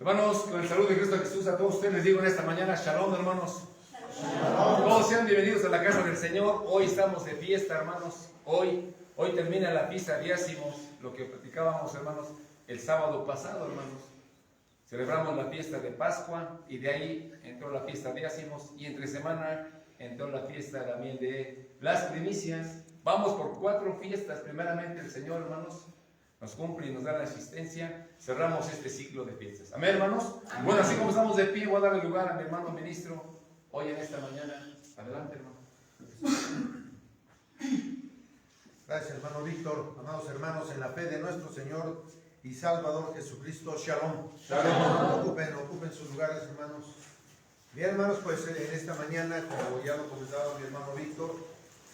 Hermanos, con el saludo de Cristo Jesús a todos ustedes les digo en esta mañana, Shalom, hermanos. Shalom. Todos sean bienvenidos a la casa del Señor. Hoy estamos de fiesta, hermanos. Hoy termina la fiesta de Diásimos, lo que platicábamos, hermanos, el sábado pasado, hermanos. Celebramos la fiesta de Pascua y de ahí entró la fiesta de Diásimos y entre semana entró la fiesta también de las primicias. Vamos por 4 fiestas, primeramente el Señor, hermanos, nos cumple y nos da la asistencia. Cerramos este ciclo de fiestas. Amén, hermanos. Amén. Bueno, así como estamos de pie, voy a darle lugar a mi hermano ministro hoy en esta mañana. Adelante, hermano. Gracias, hermano Víctor. Amados hermanos, en la fe de nuestro Señor y Salvador Jesucristo, Shalom. Shalom. Ocupen sus lugares, hermanos. Bien, hermanos, pues en esta mañana, como ya lo comentaba mi hermano Víctor,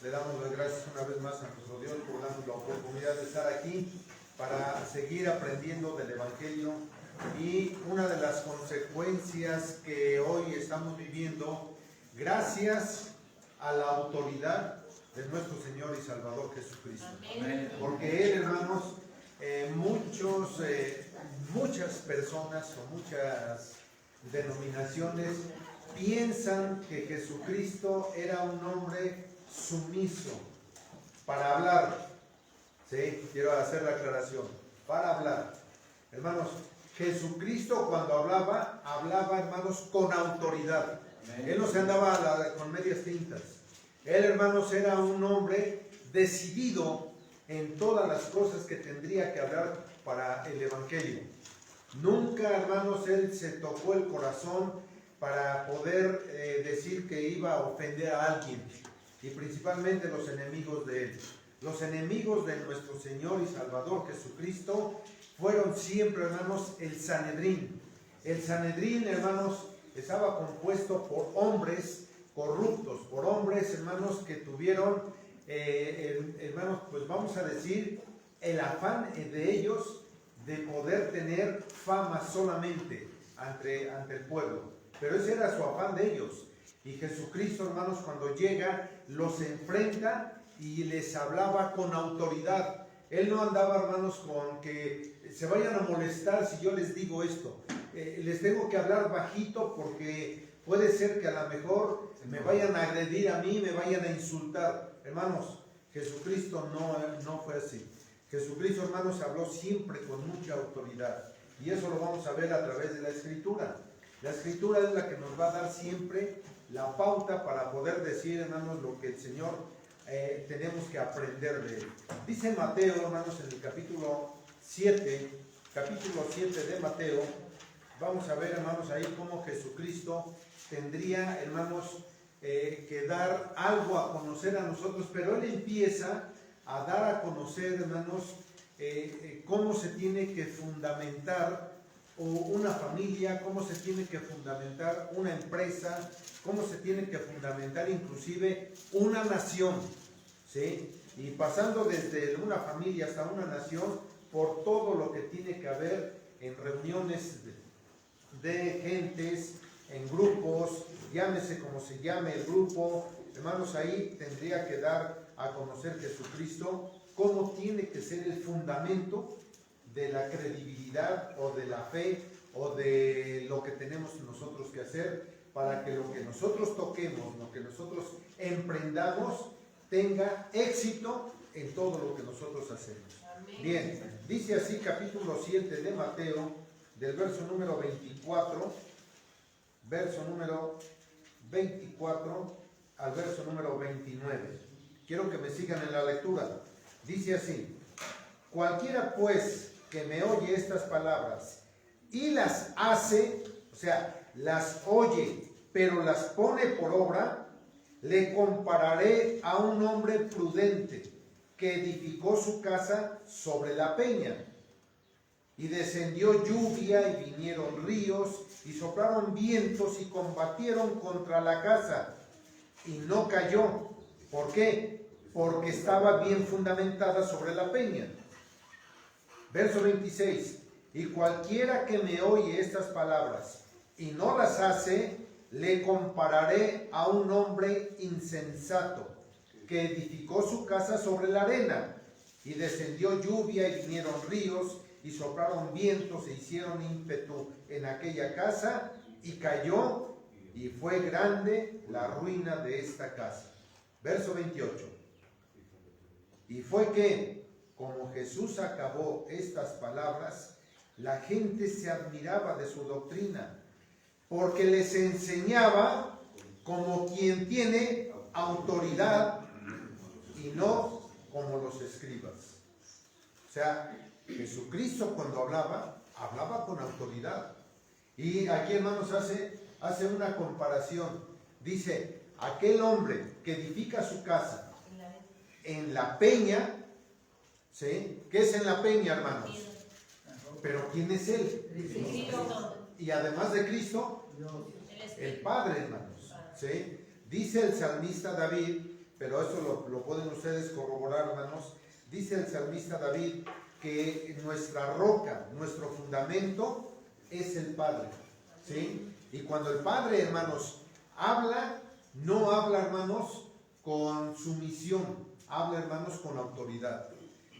le damos las gracias una vez más a nuestro Dios por darnos la oportunidad de estar aquí para seguir aprendiendo del Evangelio. Y una de las consecuencias que hoy estamos viviendo, gracias a la autoridad de nuestro Señor y Salvador Jesucristo. Amén. Porque Él, hermanos, muchas personas o muchas denominaciones piensan que Jesucristo era un hombre sumiso para hablar. Sí, quiero hacer la aclaración. Para hablar. Hermanos, Jesucristo cuando hablaba, hermanos, con autoridad. Amén. Él no se andaba con medias tintas. Él, hermanos, era un hombre decidido en todas las cosas que tendría que hablar para el Evangelio. Nunca, hermanos, él se tocó el corazón para poder decir que iba a ofender a alguien, y principalmente los enemigos de él. Los enemigos de nuestro Señor y Salvador Jesucristo fueron siempre, hermanos, el Sanedrín. El Sanedrín, hermanos, estaba compuesto por hombres corruptos, por hombres, hermanos, que tuvieron, hermanos, pues vamos a decir, el afán de ellos de poder tener fama solamente ante el pueblo. Pero ese era su afán de ellos. Y Jesucristo, hermanos, cuando llega, los enfrenta y les hablaba con autoridad. Él no andaba, hermanos, con que se vayan a molestar si yo les digo esto. Les tengo que hablar bajito porque puede ser que a lo mejor me vayan a agredir a mí, me vayan a insultar. Hermanos, Jesucristo no fue así. Jesucristo, hermanos, habló siempre con mucha autoridad. Y eso lo vamos a ver a través de la Escritura. La Escritura es la que nos va a dar siempre la pauta para poder decir, hermanos, lo que el Señor tenemos que aprender de él. Dice Mateo, hermanos, en el capítulo 7 de Mateo, vamos a ver, hermanos, ahí cómo Jesucristo tendría, hermanos, que dar algo a conocer a nosotros, pero él empieza a dar a conocer, hermanos, cómo se tiene que fundamentar una familia, cómo se tiene que fundamentar una empresa, cómo se tiene que fundamentar inclusive una nación, ¿sí? Y pasando desde una familia hasta una nación, por todo lo que tiene que haber en reuniones de gentes, en grupos, llámese como se llame el grupo, hermanos, ahí tendría que dar a conocer Jesucristo cómo tiene que ser el fundamento de la credibilidad o de la fe o de lo que tenemos nosotros que hacer para que lo que nosotros toquemos, lo que nosotros emprendamos tenga éxito en todo lo que nosotros hacemos. Amén. Bien, dice así capítulo 7 de Mateo, del verso número 24 al verso número 29. Quiero que me sigan en la lectura. Dice así: cualquiera pues que me oye estas palabras y las hace, o sea, las oye, pero las pone por obra, le compararé a un hombre prudente que edificó su casa sobre la peña. Y descendió lluvia y vinieron ríos y soplaron vientos y combatieron contra la casa y no cayó. ¿Por qué? Porque estaba bien fundamentada sobre la peña. Verso 26. Y cualquiera que me oye estas palabras y no las hace, le compararé a un hombre insensato que edificó su casa sobre la arena. Y descendió lluvia y vinieron ríos y y soplaron vientos e hicieron ímpetu en aquella casa, y cayó, y fue grande la ruina de esta casa. Verso 28. Y fue que, como Jesús acabó estas palabras, la gente se admiraba de su doctrina, porque les enseñaba como quien tiene autoridad y no como los escribas. O sea, Jesucristo cuando hablaba con autoridad. Y aquí, hermanos, hace una comparación. Dice, aquel hombre que edifica su casa en la peña, ¿sí? ¿Qué es en la peña, hermanos? Pero ¿quién es él? Y además de Cristo, el Padre, hermanos, ¿sí? Dice el salmista David, pero eso lo pueden ustedes corroborar, hermanos. Dice el salmista David que nuestra roca, nuestro fundamento es el Padre, ¿sí? Y cuando el Padre, hermanos, habla, no habla, hermanos, con sumisión, habla, hermanos, con autoridad.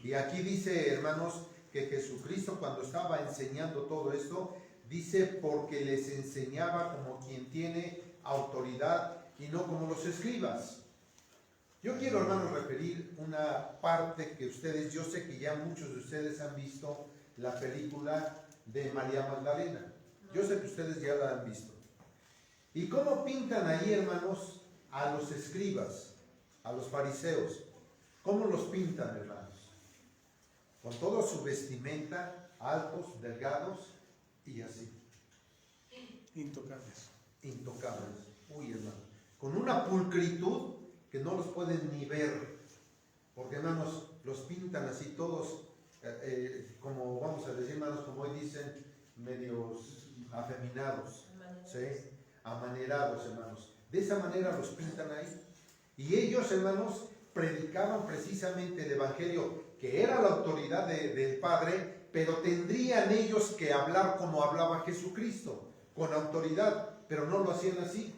Y aquí dice, hermanos, que Jesucristo cuando estaba enseñando todo esto, dice porque les enseñaba como quien tiene autoridad y no como los escribas. Yo quiero, hermanos, referir una parte que ustedes, yo sé que ya muchos de ustedes han visto la película de María Magdalena. Yo sé que ustedes ya la han visto. ¿Y cómo pintan ahí, hermanos, a los escribas, a los fariseos? ¿Cómo los pintan, hermanos? Con toda su vestimenta, altos, delgados y así. Intocables. Intocables. Uy, hermano. Con una pulcritud que no los pueden ni ver. Porque, hermanos, los pintan así todos, como vamos a decir, hermanos, como hoy dicen, medios afeminados, ¿sí? Amanerados, hermanos. De esa manera los pintan ahí. Y ellos, hermanos, predicaban precisamente el Evangelio, que era la autoridad del Padre, pero tendrían ellos que hablar como hablaba Jesucristo, con autoridad, pero no lo hacían así.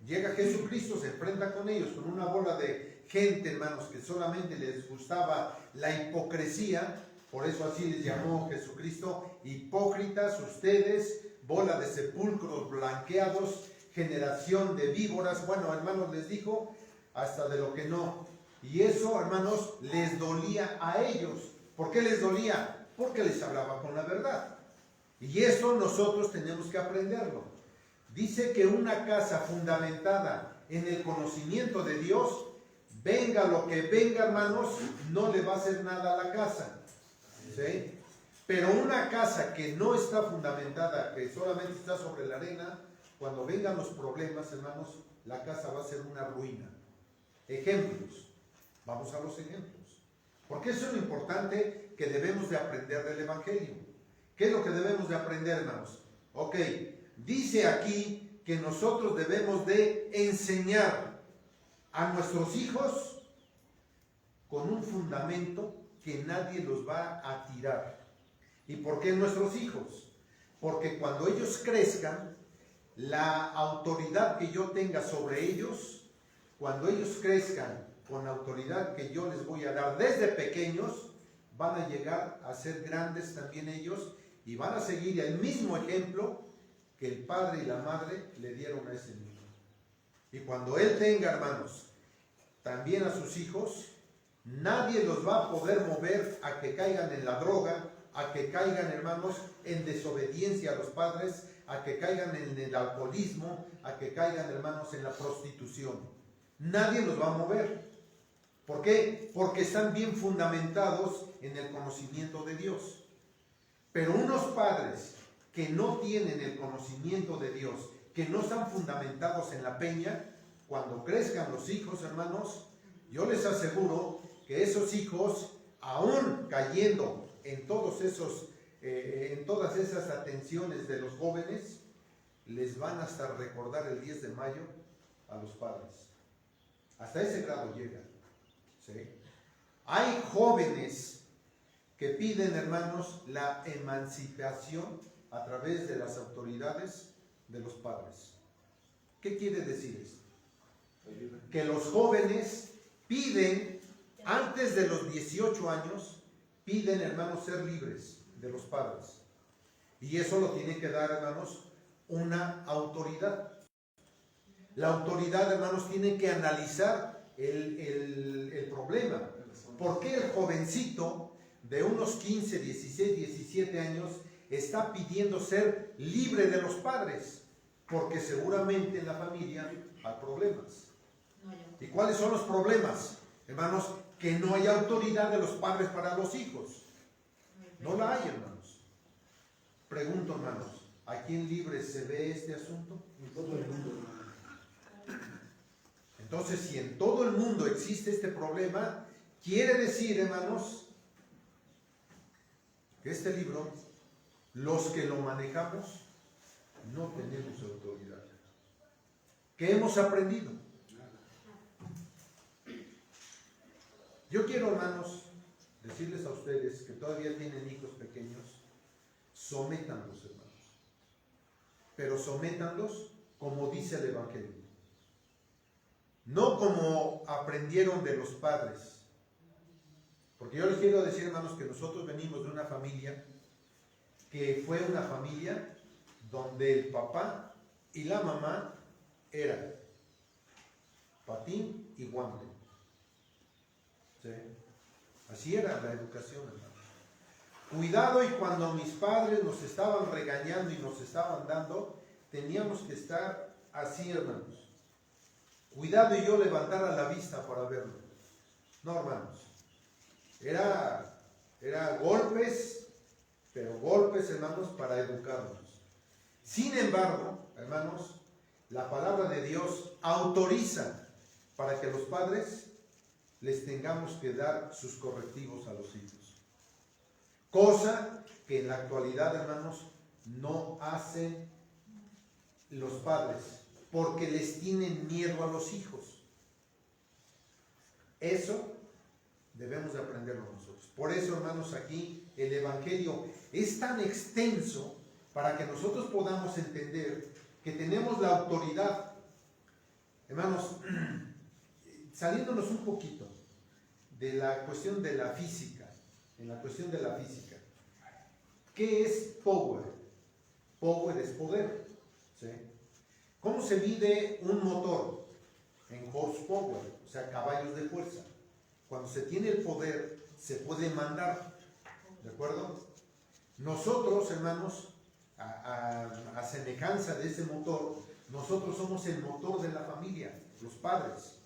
Llega Jesucristo, se enfrenta con ellos, con una bola de gente, hermanos, que solamente les gustaba la hipocresía. Por eso así les llamó Jesucristo: hipócritas ustedes, bola de sepulcros blanqueados, generación de víboras. Bueno, hermanos, les dijo hasta de lo que no. Y eso, hermanos, les dolía a ellos. ¿Por qué les dolía? Porque les hablaba con la verdad. Y eso nosotros tenemos que aprenderlo. Dice que una casa fundamentada en el conocimiento de Dios, venga lo que venga, hermanos, no le va a hacer nada a la casa, ¿sí? Pero una casa que no está fundamentada, que solamente está sobre la arena, cuando vengan los problemas, hermanos, la casa va a ser una ruina. Ejemplos. Vamos a los ejemplos. Porque eso es lo importante que debemos de aprender del Evangelio. ¿Qué es lo que debemos de aprender, hermanos? Ok, dice aquí que nosotros debemos de enseñar a nuestros hijos con un fundamento que nadie los va a tirar. ¿Y por qué nuestros hijos? Porque cuando ellos crezcan, la autoridad que yo tenga sobre ellos, cuando ellos crezcan con la autoridad que yo les voy a dar desde pequeños, van a llegar a ser grandes también ellos y van a seguir el mismo ejemplo que el padre y la madre le dieron a ese niño. Y cuando él tenga, hermanos, también a sus hijos, nadie los va a poder mover a que caigan en la droga, a que caigan, hermanos, en desobediencia a los padres, a que caigan en el alcoholismo, a que caigan, hermanos, en la prostitución. Nadie los va a mover. ¿Por qué? Porque están bien fundamentados en el conocimiento de Dios. Pero unos padres que no tienen el conocimiento de Dios, que no están fundamentados en la peña, cuando crezcan los hijos, hermanos, yo les aseguro que esos hijos, aún cayendo en todas esas atenciones de los jóvenes, les van hasta recordar el 10 de mayo a los padres. Hasta ese grado llegan. ¿Sí? Hay jóvenes que piden, hermanos, la emancipación a través de las autoridades de los padres. ¿Qué quiere decir esto? Que los jóvenes piden, antes de los 18 años, piden, hermanos, ser libres de los padres. Y eso lo tiene que dar, hermanos, una autoridad. La autoridad, hermanos, tiene que analizar el problema. ¿Por qué el jovencito de unos 15, 16, 17 años está pidiendo ser libre de los padres? Porque seguramente en la familia hay problemas. ¿Y cuáles son los problemas? Hermanos, que no hay autoridad de los padres para los hijos. No la hay, hermanos. Pregunto, hermanos, ¿aquí en Libre se ve este asunto? En todo el mundo, hermano. Entonces, si en todo el mundo existe este problema, quiere decir, hermanos, que este libro, los que lo manejamos, no tenemos autoridad. ¿Qué hemos aprendido? Yo quiero, hermanos, decirles a ustedes que todavía tienen hijos pequeños, sométanlos, hermanos. Pero sométanlos como dice el Evangelio. No como aprendieron de los padres. Porque yo les quiero decir, hermanos, que nosotros venimos de una familia que fue una familia donde el papá y la mamá eran patín y guante. ¿Sí? Así era la educación, hermanos. Cuidado, y cuando mis padres nos estaban regañando y nos estaban dando, teníamos que estar así, hermanos. Cuidado y yo levantara la vista para verlo. No, hermanos. Era golpes, pero golpes, hermanos, para educarnos. Sin embargo, hermanos, la palabra de Dios autoriza para que los padres les tengamos que dar sus correctivos a los hijos. Cosa que en la actualidad, hermanos, no hacen los padres, porque les tienen miedo a los hijos. Eso debemos de aprenderlo nosotros. Por eso, hermanos, aquí el Evangelio es tan extenso para que nosotros podamos entender que tenemos la autoridad. Hermanos, saliéndonos un poquito de la cuestión de la física, en la cuestión de la física, ¿qué es power? Power es poder, ¿sí? ¿Cómo se mide un motor? En horsepower, o sea, caballos de fuerza. Cuando se tiene el poder, se puede mandar, ¿de acuerdo? Nosotros, hermanos, a semejanza de ese motor, nosotros somos el motor de la familia, los padres.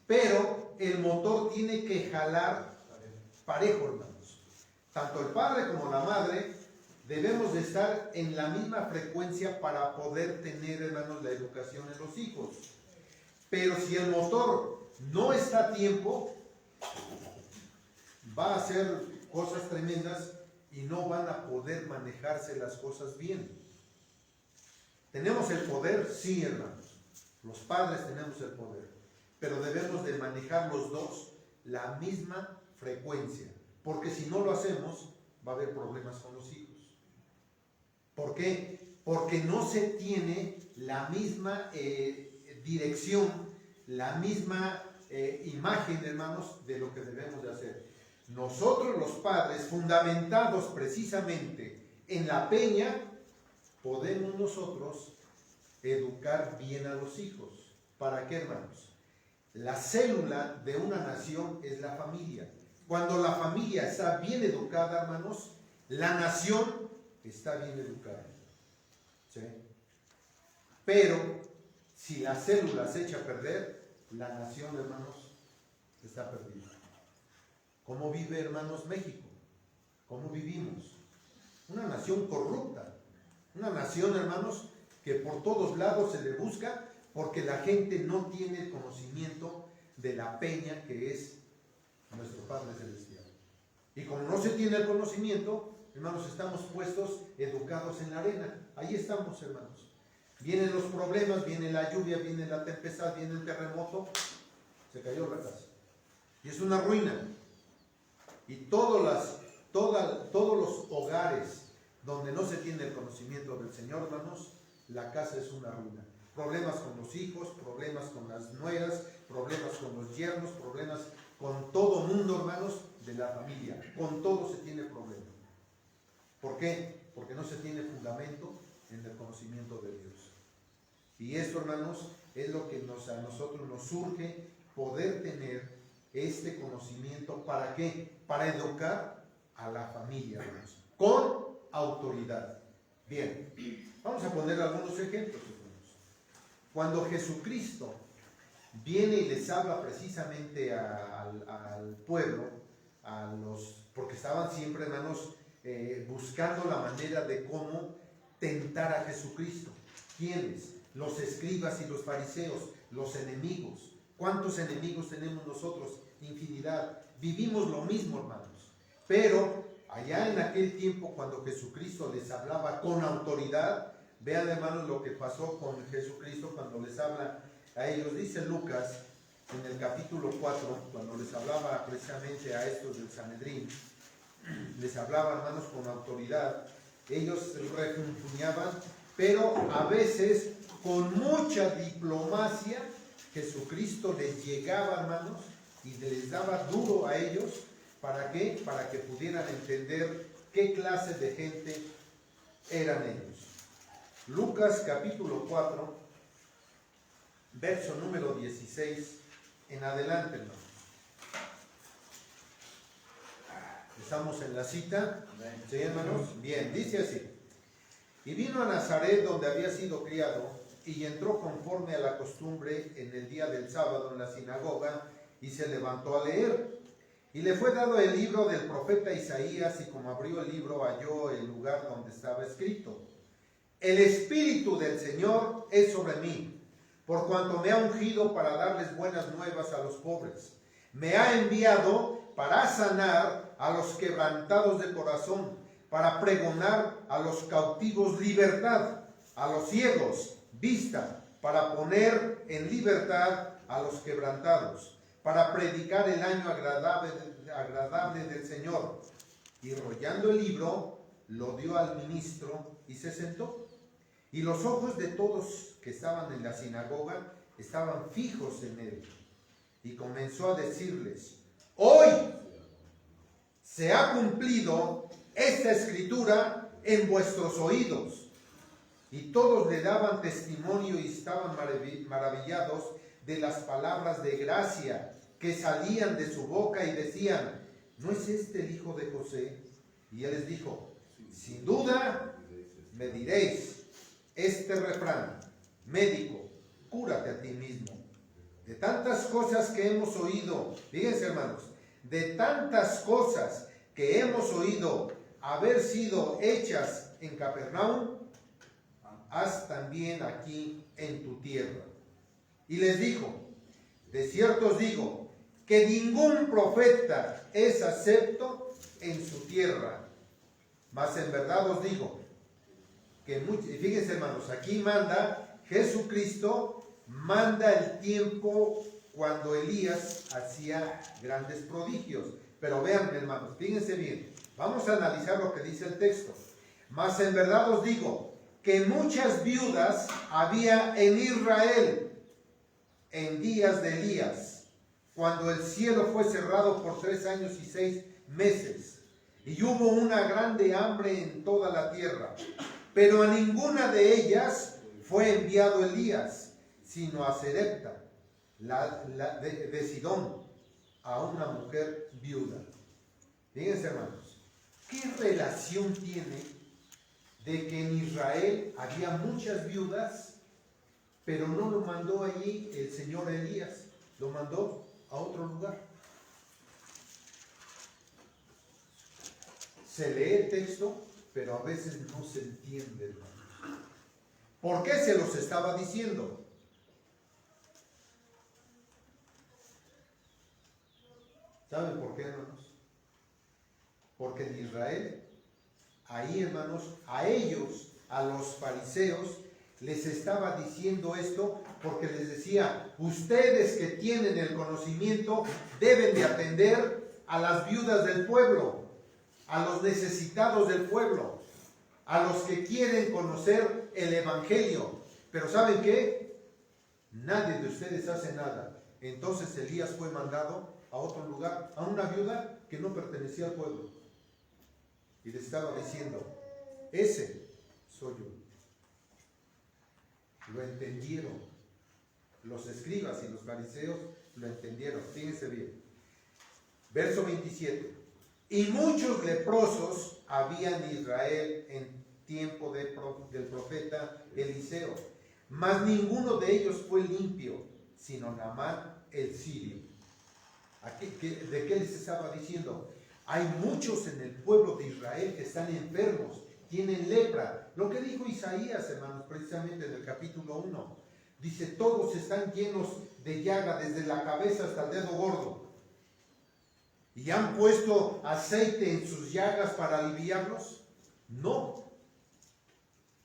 Pero el motor tiene que jalar parejo, hermanos. Tanto el padre como la madre debemos de estar en la misma frecuencia para poder tener, hermanos, la educación en los hijos. Pero si el motor no está a tiempo, va a hacer cosas tremendas y no van a poder manejarse las cosas bien. ¿Tenemos el poder? Sí, hermanos. Los padres tenemos el poder. Pero debemos de manejar los dos la misma frecuencia. Porque si no lo hacemos, va a haber problemas con los hijos. ¿Por qué? Porque no se tiene la misma dirección, la misma imagen, hermanos, de lo que debemos de hacer. Nosotros los padres, fundamentados precisamente en la peña, podemos nosotros educar bien a los hijos. ¿Para qué, hermanos? La célula de una nación es la familia. Cuando la familia está bien educada, hermanos, la nación está bien educada. ¿Sí? Pero si la célula se echa a perder, la nación, hermanos, está perdida. ¿Cómo vive, hermanos, México? ¿Cómo vivimos? Una nación corrupta. Una nación, hermanos, que por todos lados se le busca porque la gente no tiene el conocimiento de la peña que es nuestro Padre Celestial. Y como no se tiene el conocimiento, hermanos, estamos puestos, educados en la arena. Ahí estamos, hermanos. Vienen los problemas, viene la lluvia, viene la tempestad, viene el terremoto, se cayó la casa. Y es una ruina. Y todos los hogares donde no se tiene el conocimiento del Señor, hermanos, la casa es una ruina. Problemas con los hijos, problemas con las nueras, problemas con los yernos, problemas con todo mundo, hermanos, de la familia. Con todo se tiene problema. ¿Por qué? Porque no se tiene fundamento en el conocimiento de Dios. Y esto, hermanos, es lo que a nosotros nos surge poder tener este conocimiento. ¿Para qué? Para educar a la familia, hermanos, con autoridad. Bien, vamos a poner algunos ejemplos, hermanos. Cuando Jesucristo viene y les habla precisamente al pueblo, porque estaban siempre, hermanos, buscando la manera de cómo tentar a Jesucristo. ¿Quiénes? Los escribas y los fariseos, los enemigos. ¿Cuántos enemigos tenemos nosotros? Infinidad. Vivimos lo mismo, hermanos. Pero allá en aquel tiempo, cuando Jesucristo les hablaba con autoridad, vean, hermanos, lo que pasó con Jesucristo cuando les habla a ellos. Dice Lucas en el capítulo 4, cuando les hablaba precisamente a estos del Sanedrín, les hablaba, hermanos, con autoridad. Ellos refunfuñaban, pero a veces con mucha diplomacia Jesucristo les llegaba, hermanos, y les daba duro a ellos. ¿Para qué? Para que pudieran entender qué clase de gente eran ellos. Lucas capítulo 4, verso número 16 en adelante, hermanos. ¿Estamos en la cita? ¿Sí, hermanos? Bien, dice así. Y vino a Nazaret, donde había sido criado, y entró conforme a la costumbre en el día del sábado en la sinagoga, y se levantó a leer. Y le fue dado el libro del profeta Isaías, y como abrió el libro, halló el lugar donde estaba escrito: El Espíritu del Señor es sobre mí, por cuanto me ha ungido para darles buenas nuevas a los pobres. Me ha enviado para sanar a los quebrantados de corazón, para pregonar a los cautivos libertad, a los ciegos vista, para poner en libertad a los quebrantados, para predicar el año agradable del Señor. Y enrollando el libro, lo dio al ministro y se sentó. Y los ojos de todos que estaban en la sinagoga estaban fijos en él. Y comenzó a decirles: hoy se ha cumplido esta escritura en vuestros oídos. Y todos le daban testimonio y estaban maravillados de las palabras de gracia que salían de su boca, y decían: ¿no es este el hijo de José? Y él les dijo: sin duda me diréis este refrán: médico, cúrate a ti mismo. De tantas cosas que hemos oído, fíjense, hermanos, de tantas cosas que hemos oído haber sido hechas en Capernaum, haz también aquí en tu tierra. Y les dijo: de cierto os digo que ningún profeta es acepto en su tierra. Mas en verdad os digo que fíjense, hermanos, aquí manda Jesucristo, manda el tiempo cuando Elías hacía grandes prodigios. Pero vean, hermanos, fíjense bien, vamos a analizar lo que dice el texto. Mas en verdad os digo que muchas viudas había en Israel en días de Elías, cuando el cielo fue cerrado por 3 años y 6 meses, y hubo una grande hambre en toda la tierra. Pero a ninguna de ellas fue enviado Elías, sino a Sarepta, de Sidón, a una mujer viuda. Fíjense, hermanos, ¿qué relación tiene de que en Israel había muchas viudas, pero no lo mandó allí el Señor Elías, lo mandó a otro lugar? Se lee el texto, pero a veces no se entiende, hermanos. ¿Por qué se los estaba diciendo? ¿Saben por qué, hermanos? Porque en Israel, ahí, hermanos, a ellos, a los fariseos, les estaba diciendo esto porque les decía: ustedes que tienen el conocimiento deben de atender a las viudas del pueblo, a los necesitados del pueblo, a los que quieren conocer el evangelio. Pero ¿saben qué? Nadie de ustedes hace nada. Entonces Elías fue mandado a otro lugar, a una viuda que no pertenecía al pueblo. Y les estaba diciendo, ese soy yo. Lo entendieron. Los escribas y los fariseos lo entendieron. Fíjense bien. Verso 27. Y muchos leprosos había en Israel en tiempo del profeta Eliseo, mas ninguno de ellos fue limpio, sino Naamán el sirio. ¿De qué les estaba diciendo? Hay muchos en el pueblo de Israel que están enfermos, tienen lepra. Lo que dijo Isaías, hermanos, precisamente en el capítulo 1. Dice, todos están llenos de llaga desde la cabeza hasta el dedo gordo. ¿Y han puesto aceite en sus llagas para aliviarlos? No.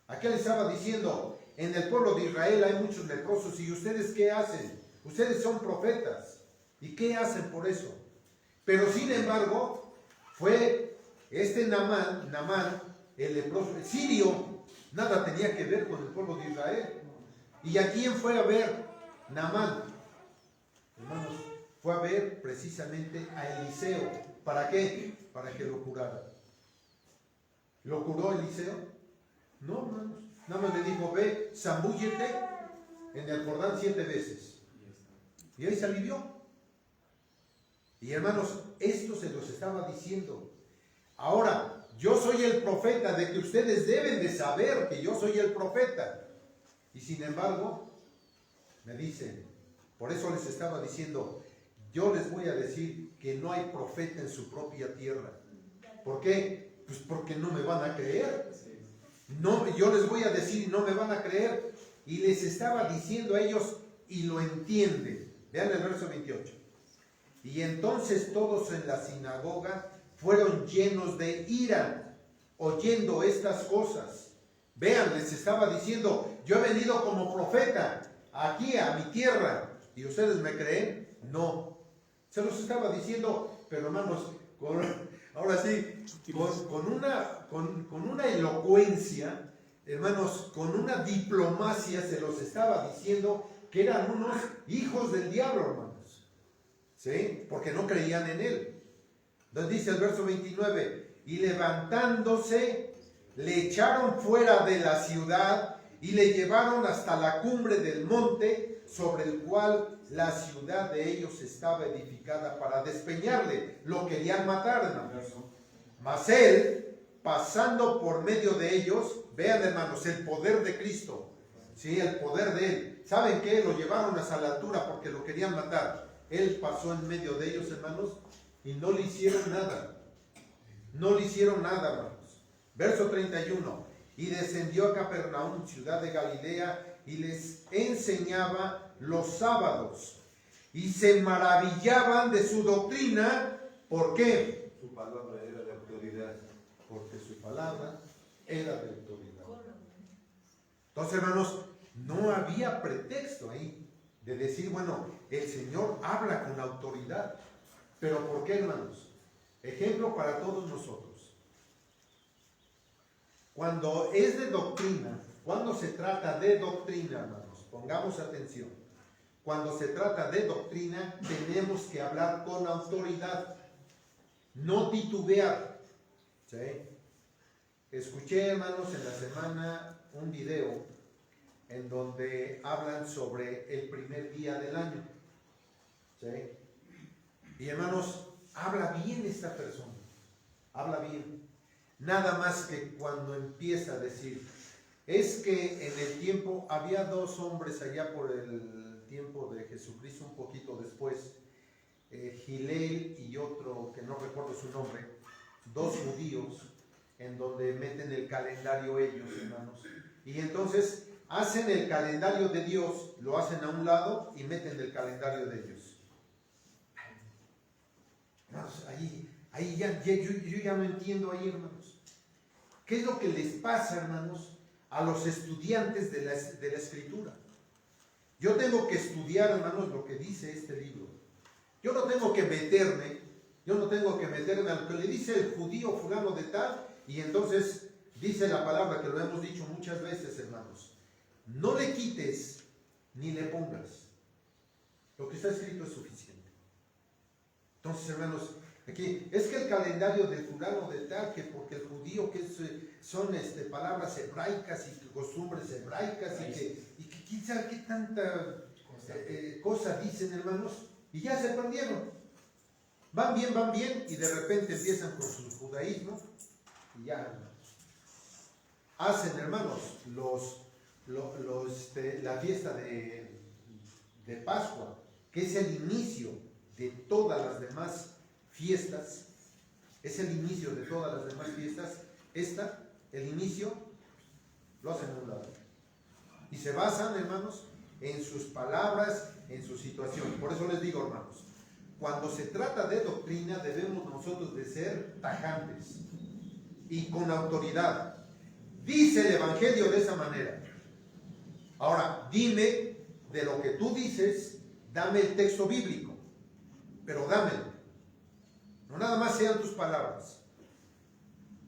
Aquí le estaba diciendo, en el pueblo de Israel hay muchos leprosos, ¿y ustedes qué hacen? Ustedes son profetas. ¿Y qué hacen por eso? Pero sin embargo, fue este Naamán, el leproso, el sirio, nada tenía que ver con el pueblo de Israel. ¿Y a quién fue a ver Naamán? Hermanos, fue a ver precisamente a Eliseo. ¿Para qué? Para que lo curara. ¿Lo curó Eliseo? No, hermanos. Nada más le dijo, ve, zambúllete en el Jordán 7 veces. Y ahí se alivió. Y hermanos, esto se los estaba diciendo. Ahora, yo soy el profeta, de que ustedes deben de saber que yo soy el profeta. Y sin embargo, me dicen, por eso les estaba diciendo, yo les voy a decir que no hay profeta en su propia tierra. ¿Por qué? Pues porque no me van a creer. No, yo les voy a decir y no me van a creer. Y les estaba diciendo a ellos, y lo entienden. Vean el verso 28. Y entonces todos en la sinagoga fueron llenos de ira, oyendo estas cosas. Vean, les estaba diciendo, yo he venido como profeta aquí a mi tierra, ¿y ustedes me creen? No. Se los estaba diciendo, pero hermanos, ahora sí, con una elocuencia, hermanos, con una diplomacia, se los estaba diciendo que eran unos hijos del diablo, hermanos. ¿Sí? Porque no creían en él. Entonces dice el verso 29, y levantándose, le echaron fuera de la ciudad y le llevaron hasta la cumbre del monte sobre el cual la ciudad de ellos estaba edificada para despeñarle. Lo querían matar, hermanos. Mas él, pasando por medio de ellos, vean, hermanos, el poder de Cristo. Sí, el poder de él. ¿Saben qué? Lo llevaron hasta la altura porque lo querían matar. Él pasó en medio de ellos, hermanos, y no le hicieron nada. No le hicieron nada, hermanos. Verso 31. Y descendió a Capernaum, ciudad de Galilea, y les enseñaba los sábados. Y se maravillaban de su doctrina. ¿Por qué? Su palabra era de autoridad. Porque su palabra era de autoridad. Entonces, hermanos, no había pretexto ahí de decir, bueno, el Señor habla con autoridad. ¿Pero por qué, hermanos? Ejemplo para todos nosotros. Cuando es de doctrina, cuando se trata de doctrina, hermanos, pongamos atención. Cuando se trata de doctrina, tenemos que hablar con autoridad, no titubear. ¿Sí? Escuché, hermanos, en la semana un video en donde hablan sobre el primer día del año. ¿Sí? Y hermanos, habla bien esta persona, habla bien. Nada más que cuando empieza a decir, es que en el tiempo, había dos hombres allá por el tiempo de Jesucristo, un poquito después, Gileel y otro que no recuerdo su nombre, dos judíos, en donde meten el calendario ellos, hermanos. Y entonces hacen el calendario de Dios, lo hacen a un lado y meten el calendario de ellos. Hermanos, ahí yo ya no entiendo ahí, hermanos. ¿Qué es lo que les pasa, hermanos, a los estudiantes de la Escritura? Yo tengo que estudiar, hermanos, lo que dice este libro. Yo no tengo que meterme a lo que le dice el judío fulano de tal, y entonces dice la palabra, que lo hemos dicho muchas veces, hermanos. No le quites ni le pongas. Lo que está escrito es suficiente. Entonces, hermanos, Aquí, es que el calendario del fulano de tal, que porque el judío, que son palabras hebraicas y costumbres hebraicas, y que quién sabe qué tanta cosa dicen, hermanos, y ya se perdieron. Van bien, y de repente empiezan con su judaísmo, y ya, hermanos. Hacen, hermanos, la fiesta de Pascua, que es el inicio de todas las demás fiestas, el inicio lo hacen a un lado. Y se basan, hermanos, en sus palabras, en su situación. Por eso les digo, hermanos, cuando se trata de doctrina debemos nosotros de ser tajantes y con autoridad. Dice el Evangelio de esa manera. Ahora, dime de lo que tú dices, dame el texto bíblico, pero dámelo. No nada más sean tus palabras.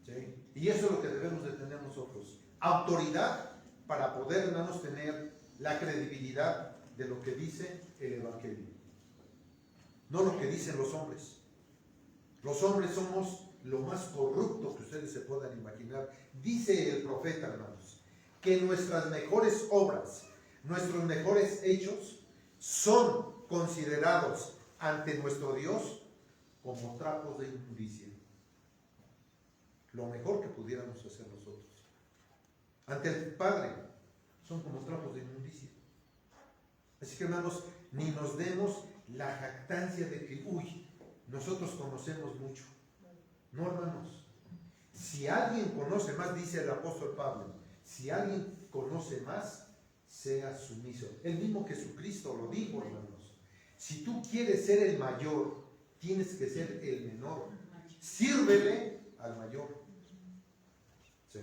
¿Sí? Y eso es lo que debemos de tener nosotros. Autoridad para poder, hermanos, tener la credibilidad de lo que dice el Evangelio. No lo que dicen los hombres. Los hombres somos lo más corrupto que ustedes se puedan imaginar. Dice el profeta, hermanos, que nuestras mejores obras, nuestros mejores hechos son considerados ante nuestro Dios como trapos de inmundicia. Lo mejor que pudiéramos hacer nosotros ante el Padre son como trapos de inmundicia. Así que, hermanos, ni nos demos la jactancia de que, nosotros conocemos mucho. No, hermanos. Si alguien conoce más, dice el apóstol Pablo, si alguien conoce más, sea sumiso. El mismo Jesucristo lo dijo, hermanos. Si tú quieres ser el mayor, tienes que ser el menor. Sírvele al mayor. ¿Sí?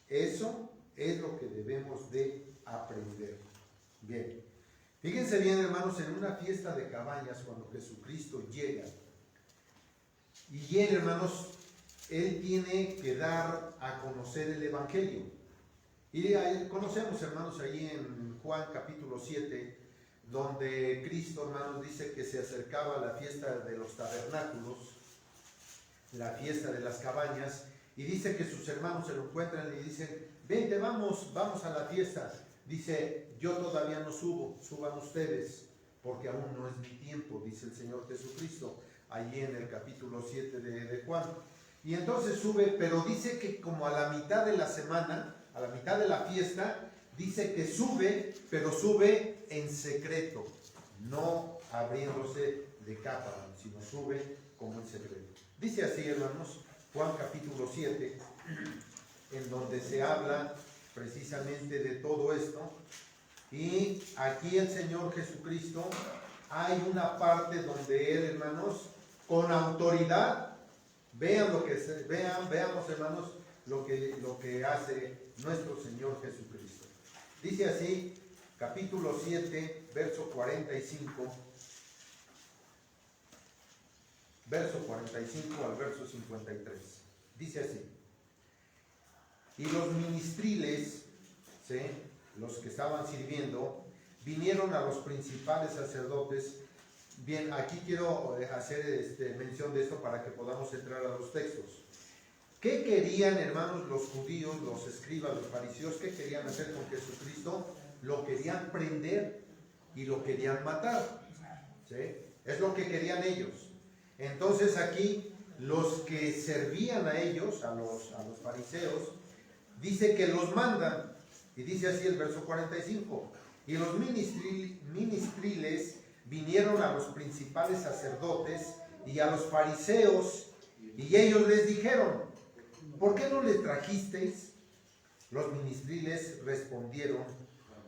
Eso es lo que debemos de aprender. Bien. Fíjense bien, hermanos, en una fiesta de cabañas, cuando Jesucristo llega, y él, hermanos, él tiene que dar a conocer el Evangelio. Y conocemos, hermanos, ahí en Juan capítulo 7, donde Cristo, hermanos, dice que se acercaba a la fiesta de los tabernáculos, la fiesta de las cabañas, y dice que sus hermanos se lo encuentran y dicen, vente, vamos a la fiesta. Dice, yo todavía no subo, suban ustedes, porque aún no es mi tiempo, dice el Señor Jesucristo, allí en el capítulo 7 de Juan. Y entonces sube, pero dice que como a la mitad de la semana, a la mitad de la fiesta, dice que sube, pero sube en secreto, no abriéndose de capa, sino sube como en secreto. Dice así, hermanos, Juan capítulo 7, en donde se habla precisamente de todo esto. Y aquí el Señor Jesucristo, hay una parte donde Él, hermanos, con autoridad, veamos, hermanos, lo que hace nuestro Señor Jesucristo. Dice así, capítulo 7, verso 45, verso 45 al verso 53. Dice así, y los ministriles, ¿sí?, los que estaban sirviendo, vinieron a los principales sacerdotes. Bien, aquí quiero hacer mención de esto para que podamos entrar a los textos. ¿Qué querían, hermanos, los judíos, los escribas, los fariseos? ¿Qué querían hacer con Jesucristo? Lo querían prender y lo querían matar. ¿Sí? Es lo que querían ellos. Entonces aquí, los que servían a ellos, a los fariseos, dice que los mandan. Y dice así el verso 45. Y los ministriles vinieron a los principales sacerdotes y a los fariseos, y ellos les dijeron, ¿por qué no les trajisteis? Los ministriles respondieron,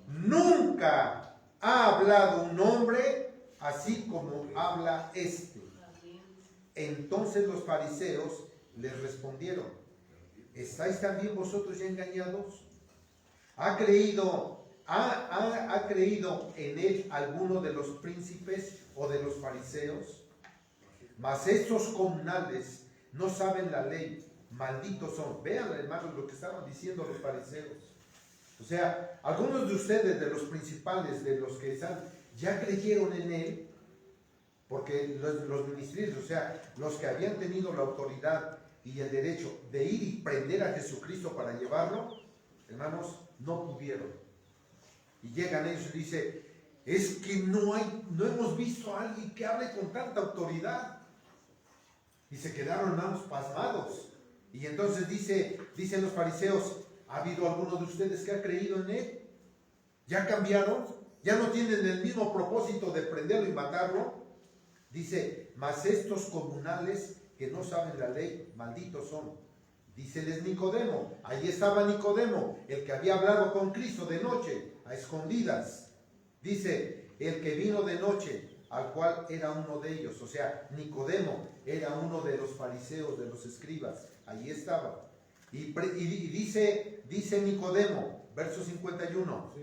nunca ha hablado un hombre así como habla este. Entonces los fariseos les respondieron, ¿estáis también vosotros ya engañados? ¿Ha creído en él alguno de los príncipes o de los fariseos? Mas estos comunales no saben la ley, malditos son. Vean, hermanos, lo que estaban diciendo los fariseos. O sea, algunos de ustedes, de los principales, de los que ya creyeron en él, Porque los ministerios, o sea, los que habían tenido la autoridad y el derecho de ir y prender a Jesucristo para llevarlo, hermanos, no pudieron. Y llegan ellos y dicen, es que no hemos visto a alguien que hable con tanta autoridad. Y se quedaron, hermanos, pasmados. Y entonces dicen los fariseos, ¿ha habido alguno de ustedes que ha creído en él? ¿Ya cambiaron? ¿Ya no tienen el mismo propósito de prenderlo y matarlo? Dice, mas estos comunales que no saben la ley, malditos son. Díceles Nicodemo, ahí estaba Nicodemo, el que había hablado con Cristo de noche, a escondidas. Dice, el que vino de noche, al cual era uno de ellos. O sea, Nicodemo era uno de los fariseos, de los escribas. Ahí estaba. Y dice Nicodemo, verso 51,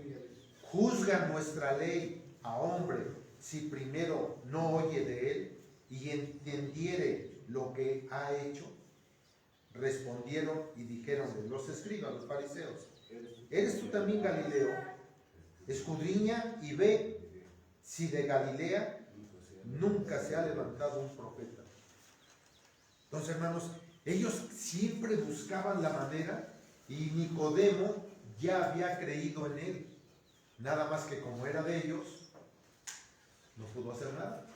juzga nuestra ley a hombre si primero no oye de él y entendiere lo que ha hecho. Respondieron y dijeron los escribas, los fariseos, ¿eres tú también Galileo? Escudriña y ve si de Galilea nunca se ha levantado un profeta. Entonces, hermanos, ellos siempre buscaban la manera y Nicodemo ya había creído en él. Nada más que como era de ellos, no pudo hacer nada.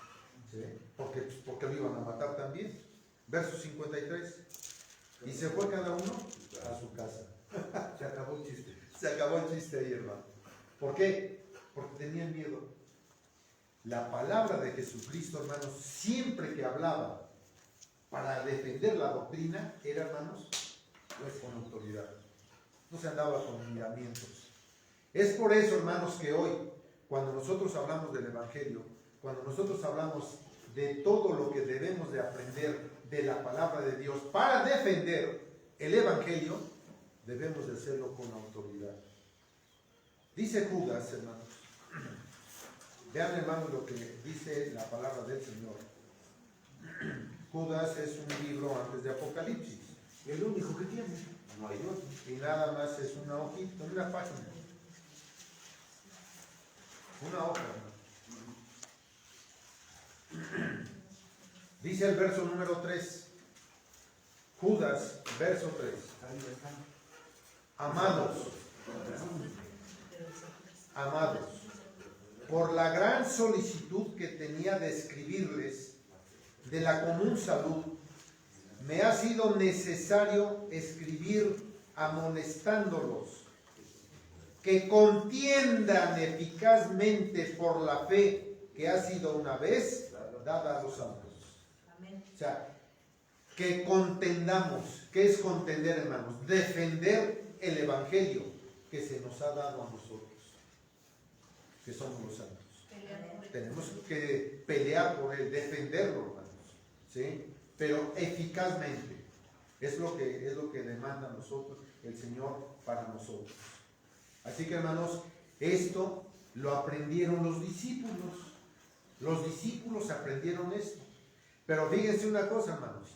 ¿Sí? Porque lo iban a matar también. Verso 53. Y se fue cada uno a su casa. Se acabó el chiste. Se acabó el chiste ahí, hermano. ¿Por qué? Porque tenían miedo. La palabra de Jesucristo, hermanos, siempre que hablaba para defender la doctrina, era, hermanos, pues con autoridad. No se andaba con miramientos. Es por eso, hermanos, que hoy, cuando nosotros hablamos del Evangelio, cuando nosotros hablamos de todo lo que debemos de aprender de la palabra de Dios para defender el Evangelio, debemos de hacerlo con autoridad. Dice Judas, hermanos, vean, hermanos, lo que dice la palabra del Señor. Judas es un libro antes de Apocalipsis. El único que tiene. No hay otro. Y nada más es una hojita, una página. Una hoja, hermano. Dice el verso número 3. Judas, verso 3. Amados, por la gran solicitud que tenía de escribirles de la común salud, me ha sido necesario escribir amonestándolos que contiendan eficazmente por la fe que ha sido una vez dada a los santos. O sea, que contendamos. ¿Qué es contender, hermanos? Defender el Evangelio que se nos ha dado a nosotros, que somos los santos. Tenemos que pelear por él, defenderlo, hermanos, ¿sí? Pero eficazmente. Es lo que demanda a nosotros el Señor para nosotros. Así que, hermanos, esto lo aprendieron los discípulos. Los discípulos aprendieron esto. Pero fíjense una cosa, hermanos.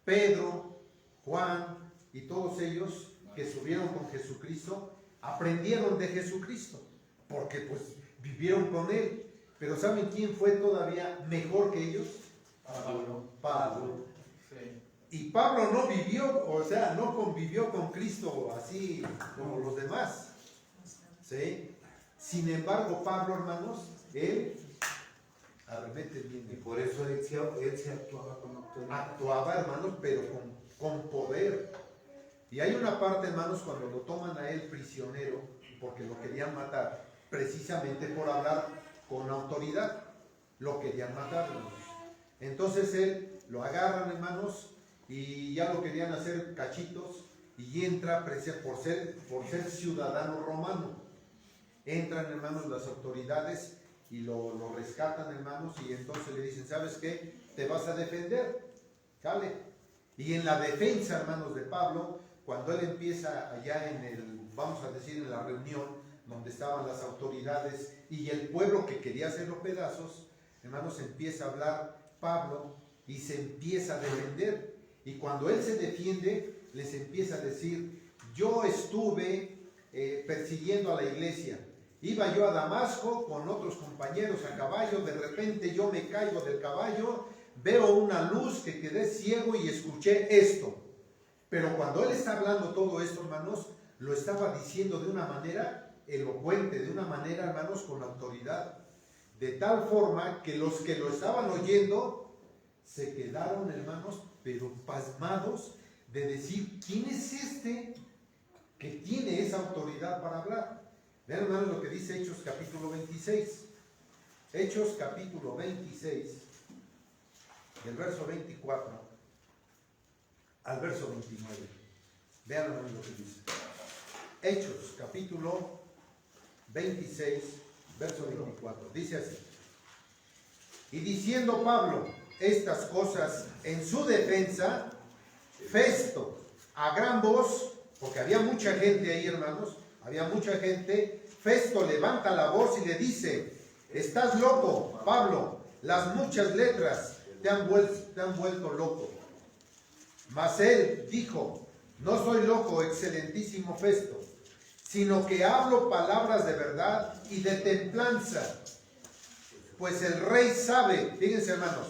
Pedro, Juan y todos ellos que subieron con Jesucristo, aprendieron de Jesucristo, porque pues vivieron con él. Pero ¿saben quién fue todavía mejor que ellos? Pablo. Y Pablo no vivió, o sea, no convivió con Cristo así como los demás. ¿Sí? Sin embargo, Pablo, hermanos, él arremete bien. Y por eso él se actuaba con autoridad. Actuaba, hermanos, pero con poder. Y hay una parte, hermanos, cuando lo toman a él prisionero, porque lo querían matar, precisamente por hablar con autoridad, lo querían matar, hermanos. Entonces él lo agarran, hermanos, y ya lo querían hacer cachitos, y entra por ser ciudadano romano. Entran, hermanos, las autoridades y lo rescatan, hermanos, y entonces le dicen, ¿sabes qué? Te vas a defender, ¿sale? Y en la defensa, hermanos, de Pablo, cuando él empieza allá vamos a decir, en la reunión donde estaban las autoridades y el pueblo que quería hacer los pedazos, hermanos, empieza a hablar Pablo y se empieza a defender. Y cuando él se defiende, les empieza a decir, yo estuve persiguiendo a la iglesia, Iba yo a Damasco con otros compañeros a caballo, de repente yo me caigo del caballo, veo una luz que quedé ciego y escuché esto. Pero cuando él está hablando todo esto, hermanos, lo estaba diciendo de una manera elocuente, de una manera, hermanos, con autoridad. De tal forma que los que lo estaban oyendo se quedaron, hermanos, pero pasmados de decir, ¿quién es este que tiene esa autoridad para hablar? Vean, hermanos, lo que dice Hechos capítulo 26. Hechos capítulo 26, del verso 24 al verso 29. Vean, hermanos, lo que dice. Hechos capítulo 26, verso 24. Dice así: y diciendo Pablo estas cosas en su defensa, Festo, a gran voz, porque había mucha gente ahí, hermanos, había mucha gente, Festo levanta la voz y le dice: estás loco, Pablo, las muchas letras te han vuelto loco. Mas él dijo: no soy loco, excelentísimo Festo, sino que hablo palabras de verdad y de templanza. Pues el rey sabe, fíjense, hermanos,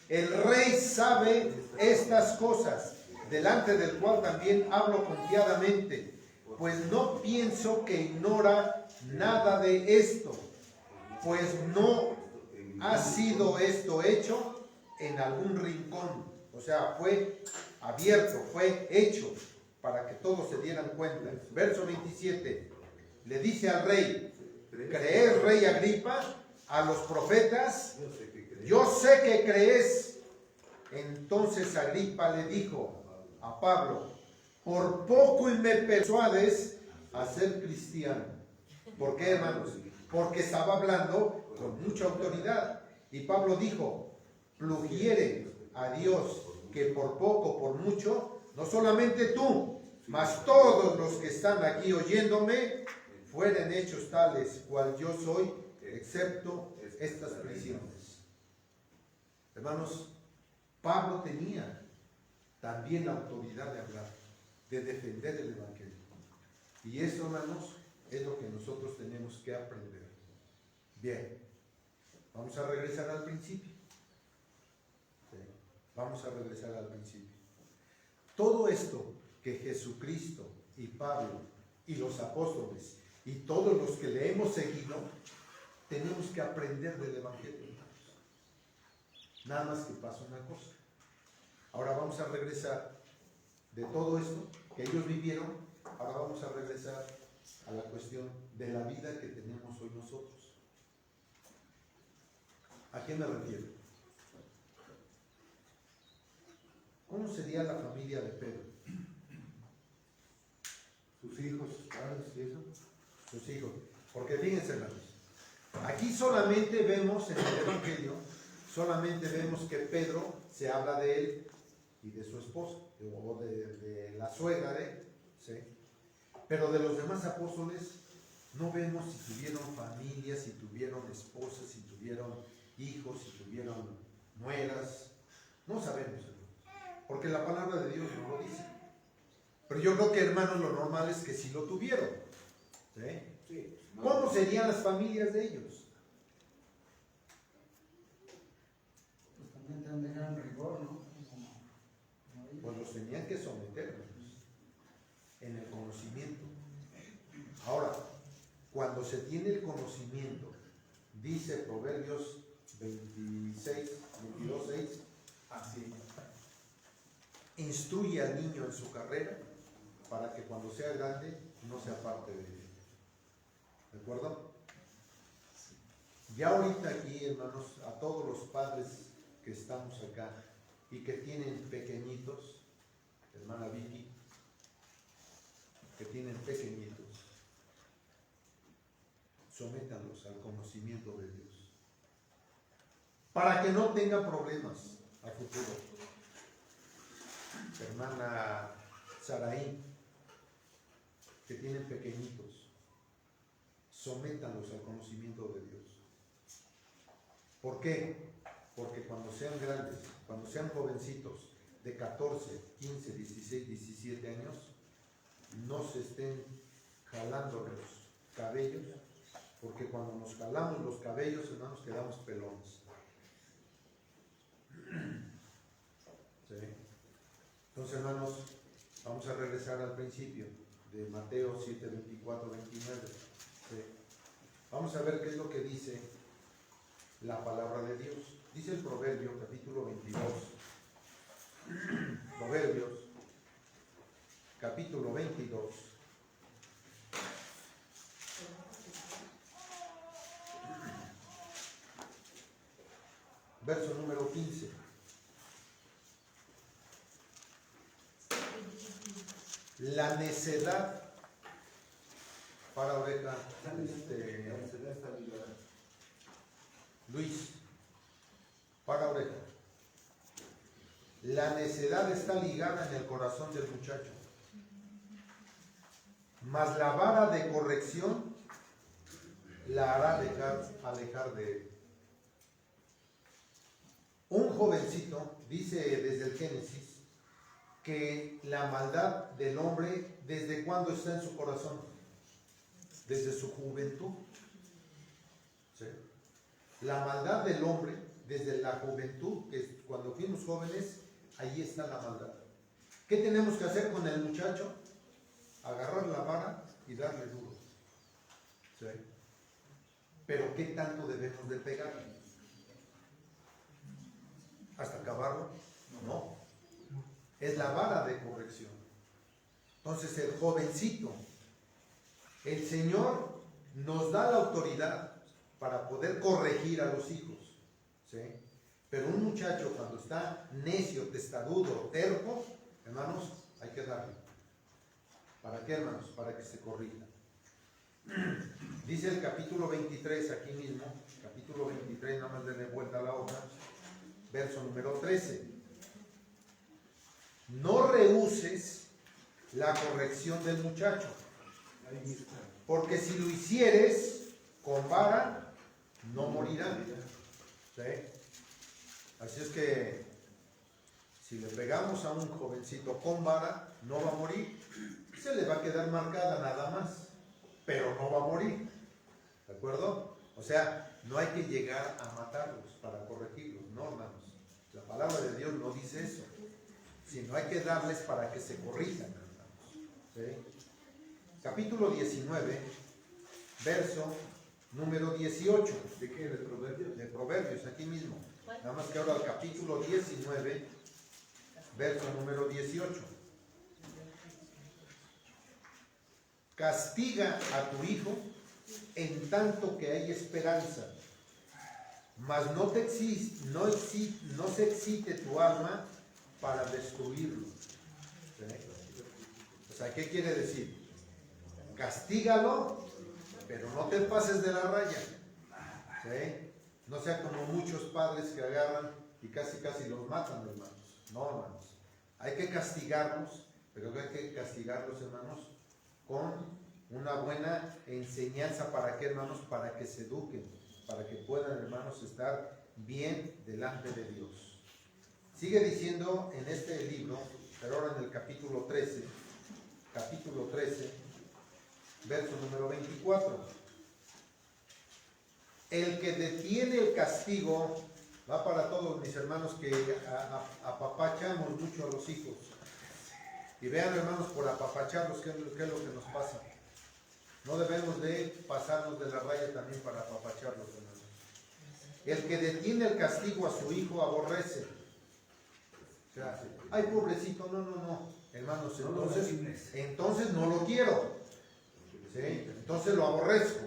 el rey sabe estas cosas, delante del cual también hablo confiadamente, pues no pienso que ignora nada de esto, pues no ha sido esto hecho en algún rincón. O sea, fue abierto, fue hecho para que todos se dieran cuenta. Verso 27, le dice al rey: ¿crees, rey Agripa, a los profetas? Yo sé que crees. Entonces Agripa le dijo a Pablo: por poco y me persuades a ser cristiano. ¿Por qué, hermanos? Porque estaba hablando con mucha autoridad. Y Pablo dijo: plugiere a Dios que por poco, por mucho, no solamente tú, mas todos los que están aquí oyéndome, fueren hechos tales cual yo soy, excepto estas prisiones. Hermanos, Pablo tenía también la autoridad de hablar, de defender el evangelio. Y eso, hermanos, es lo que nosotros tenemos que aprender. Bien, vamos a regresar al principio. ¿Sí? Vamos a regresar al principio. Todo esto que Jesucristo y Pablo y los apóstoles y todos los que le hemos seguido, tenemos que aprender del evangelio. Nada más que pasa una cosa. Ahora vamos a regresar de todo esto que ellos vivieron. Ahora vamos a regresar a la cuestión de la vida que tenemos hoy nosotros. ¿A qué me refiero? ¿Cómo sería la familia de Pedro? Sus hijos, sus padres y eso. Sus hijos. Porque fíjense, hermanos, aquí solamente vemos en el evangelio, solamente vemos que Pedro, se habla de él y de su esposa, o de la suegra de él, ¿sí? Pero de los demás apóstoles no vemos si tuvieron familia, si tuvieron esposas, si tuvieron hijos, si tuvieron nueras. No sabemos, porque la palabra de Dios no lo dice. Pero yo creo que, hermanos, lo normal es que sí lo tuvieron, ¿sí? Sí. ¿Cómo serían las familias de ellos? Pues también tendrían rigor, ¿no? Pues los tenían que someter en el conocimiento. Ahora, cuando se tiene el conocimiento, dice Proverbios 22, 6, así: instruye al niño en su carrera para que cuando sea grande no se aparte de él. ¿De acuerdo? Ya ahorita aquí, hermanos, a todos los padres que estamos acá y que tienen pequeñitos, hermana Vicky, que tienen pequeñitos, sométanlos al conocimiento de Dios, para que no tengan problemas a futuro. Hermana Saraí, que tienen pequeñitos, sométanlos al conocimiento de Dios. ¿Por qué? Porque cuando sean grandes, cuando sean jovencitos de 14, 15, 16, 17 años, no se estén jalando los cabellos porque cuando nos jalamos los cabellos, hermanos, quedamos pelones. ¿Sí? Entonces, hermanos, vamos a regresar al principio de Mateo 7, 24, 29. ¿Sí? Vamos a ver qué es lo que dice la palabra de Dios. Dice el Proverbio, capítulo 22. Proverbios, capítulo 22. Verso número 15. La necedad, para oreja, Luis, para oreja. La necedad está ligada en el corazón del muchacho, mas la vara de corrección la hará alejar de él. Un jovencito dice desde el Génesis que la maldad del hombre, ¿desde cuándo está en su corazón? Desde su juventud. ¿Sí? La maldad del hombre, desde la juventud, que es cuando fuimos jóvenes, ahí está la maldad. ¿Qué tenemos que hacer con el muchacho? Agarrar la vara y darle duro. ¿Sí? Pero ¿qué tanto debemos de pegarle? ¿Hasta acabarlo? No. Es la vara de corrección. Entonces el jovencito, el Señor nos da la autoridad para poder corregir a los hijos. ¿Sí? Pero un muchacho cuando está necio, testarudo, terco, hermanos, hay que darle. ¿Para qué, hermanos? Para que se corrija. Dice el capítulo 23, aquí mismo, capítulo 23, nada más denle vuelta a la hoja, verso número 13. No rehuses la corrección del muchacho, porque si lo hicieres con vara, no morirá. ¿Sí? Así es que si le pegamos a un jovencito con vara, no va a morir. Se le va a quedar marcada nada más, pero no va a morir. ¿De acuerdo? O sea, no hay que llegar a matarlos para corregirlos, no, hermanos. La palabra de Dios no dice eso, sino hay que darles para que se corrijan, hermanos. ¿Sí? Capítulo 19, verso número 18. ¿De qué? ¿De Proverbios? De Proverbios, aquí mismo. Nada más que ahora el capítulo 19, verso número 18. Castiga a tu hijo en tanto que hay esperanza, mas no se excite tu alma para destruirlo. ¿Sí? O sea, ¿qué quiere decir? Castígalo, pero no te pases de la raya. ¿Sí? No sea como muchos padres que agarran y casi los matan, hermanos. No, hermanos. Hay que castigarlos, pero hay que castigarlos, hermanos, con una buena enseñanza. ¿Para qué, hermanos? Para que se eduquen, para que puedan, hermanos, estar bien delante de Dios. Sigue diciendo en este libro, pero ahora en el capítulo 13, verso número 24. El que detiene el castigo, va para todos mis hermanos que apapachamos mucho a los hijos. Y vean, hermanos, por apapacharlos, ¿qué es lo que nos pasa? No debemos de pasarnos de la raya también para apapacharlos, hermanos. El que detiene el castigo a su hijo aborrece. O sea, ay, pobrecito, no. Hermanos, entonces no lo quiero. ¿Sí? Entonces lo aborrezco.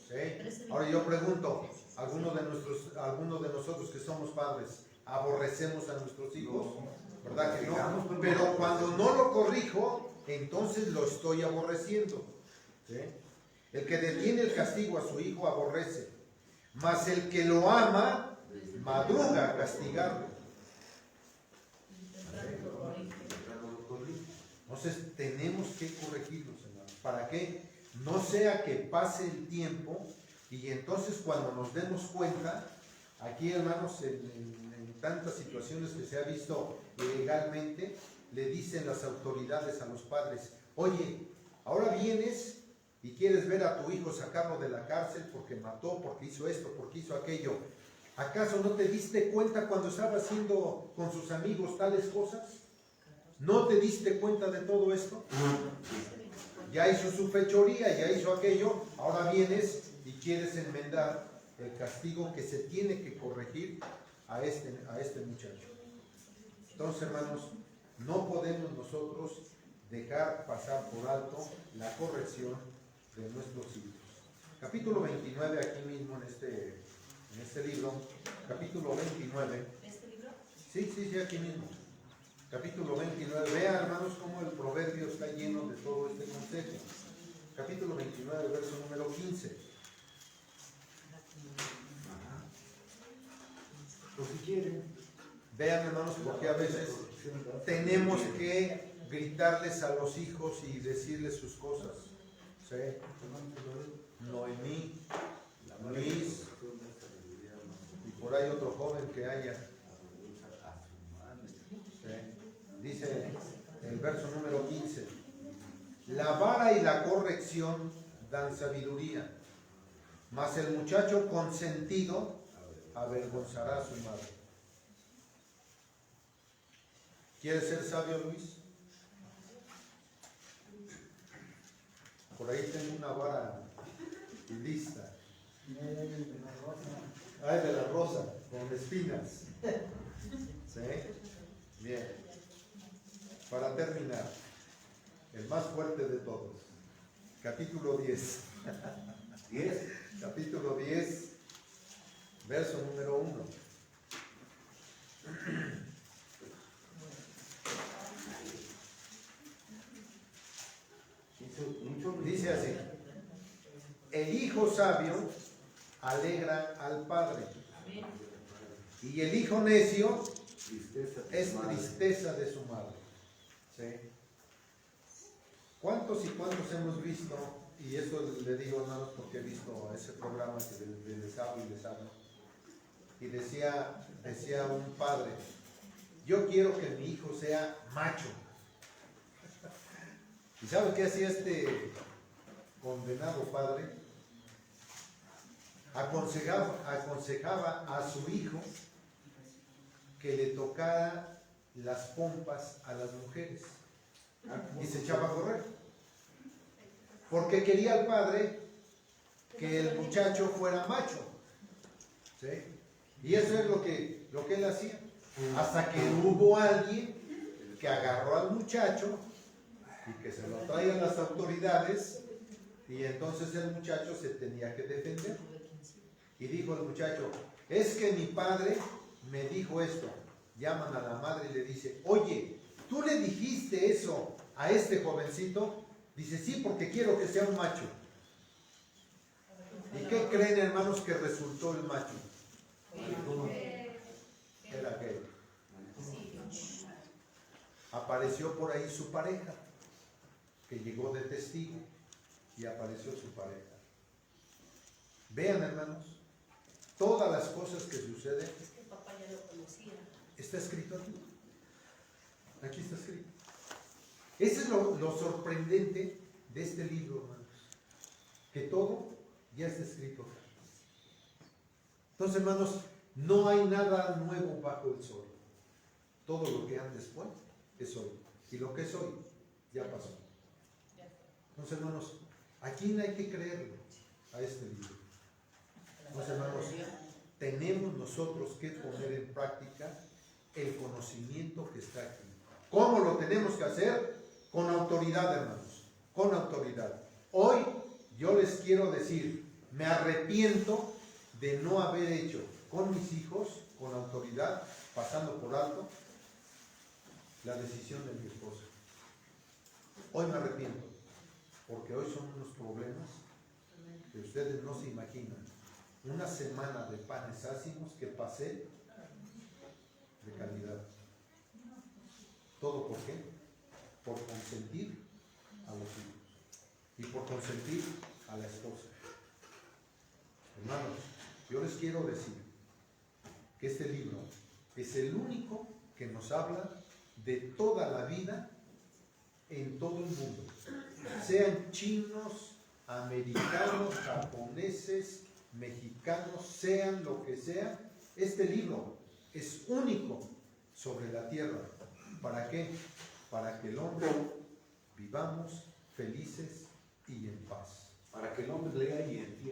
¿Sí? Ahora yo pregunto, ¿alguno de nosotros que somos padres aborrecemos a nuestros hijos? ¿Verdad que no? Pero cuando no lo corrijo, entonces lo estoy aborreciendo. ¿Sí? El que detiene el castigo a su hijo aborrece, mas el que lo ama madruga a castigarlo. Entonces tenemos que corregirlos, hermanos. ¿Para qué? No sea que pase el tiempo y entonces cuando nos demos cuenta, aquí, hermanos, en tantas situaciones que se ha visto ilegalmente, le dicen las autoridades a los padres: oye, ahora vienes y quieres ver a tu hijo sacarlo de la cárcel porque mató, porque hizo esto, porque hizo aquello. ¿Acaso no te diste cuenta cuando estaba haciendo con sus amigos tales cosas? ¿No te diste cuenta de todo esto? Ya hizo su fechoría, ya hizo aquello, ahora vienes y quieres enmendar el castigo que se tiene que corregir a este muchacho. Entonces, hermanos, no podemos nosotros dejar pasar por alto la corrección de nuestros hijos. Capítulo 29, aquí mismo en este libro, capítulo 29. ¿Este libro? Sí, aquí mismo. Capítulo 29. Vean, hermanos, cómo el proverbio está lleno de todo este consejo. Capítulo 29, verso número 15. Pues si quieren. Vean, hermanos, porque a veces tenemos que gritarles a los hijos y decirles sus cosas. ¿Sí? Noemí, Luis, y por ahí otro joven que haya. ¿Sí? Dice el verso número 15: la vara y la corrección dan sabiduría, mas el muchacho consentido avergonzará a su madre. ¿Quieres ser sabio, Luis? Por ahí tengo una vara lista. Ay, de la rosa, con espinas. ¿Sí? Bien. Para terminar, el más fuerte de todos. Capítulo 10. Capítulo 10, verso número 1. Dice así: el hijo sabio alegra al padre, y el hijo necio es tristeza de su madre. ¿Sí? ¿Cuántos y cuántos hemos visto? Y esto le digo, hermanos, porque he visto ese programa que les hablo y les hablo. Y decía un padre: yo quiero que mi hijo sea macho. ¿Y sabe qué hacía este condenado padre? Aconsejaba a su hijo que le tocara las pompas a las mujeres y se echaba a correr, porque quería el padre que el muchacho fuera macho. ¿Sí? Y eso es lo que él hacía, hasta que hubo alguien que agarró al muchacho y que se lo traían las autoridades, y entonces el muchacho se tenía que defender. Y dijo el muchacho: es que mi padre me dijo esto. Llaman a la madre y le dice: oye, ¿tú le dijiste eso a este jovencito? Dice: sí, porque quiero que sea un macho. ¿Y qué creen, hermanos, que resultó el macho? Era aquel. Apareció por ahí su pareja, que llegó de testigo, y apareció su pareja. Vean, hermanos, todas las cosas que suceden. Es que el papá ya lo conocía. Está escrito aquí. Aquí está escrito. Ese es lo sorprendente de este libro, hermanos, que todo ya está escrito acá. Entonces, hermanos, no hay nada nuevo bajo el sol. Todo lo que antes fue es hoy, y lo que es hoy ya pasó. Entonces, hermanos, ¿a quién hay que creerle? A este libro. Entonces, hermanos, tenemos nosotros que poner en práctica el conocimiento que está aquí. ¿Cómo lo tenemos que hacer? Con autoridad, hermanos, con autoridad. Hoy yo les quiero decir, me arrepiento de no haber hecho con mis hijos, con autoridad, pasando por alto la decisión de mi esposa. Hoy me arrepiento, porque hoy son unos problemas que ustedes no se imaginan. Una semana de panes ácimos que pasé de calidad. ¿Todo por qué? Por consentir a los hijos y por consentir a la esposa. Hermanos, yo les quiero decir que este libro es el único que nos habla de toda la vida en todo el mundo, sean chinos, americanos, japoneses, mexicanos, sean lo que sea, este libro es único sobre la tierra. ¿Para qué? Para que el hombre vivamos felices y en paz. Para que el hombre lea y entienda.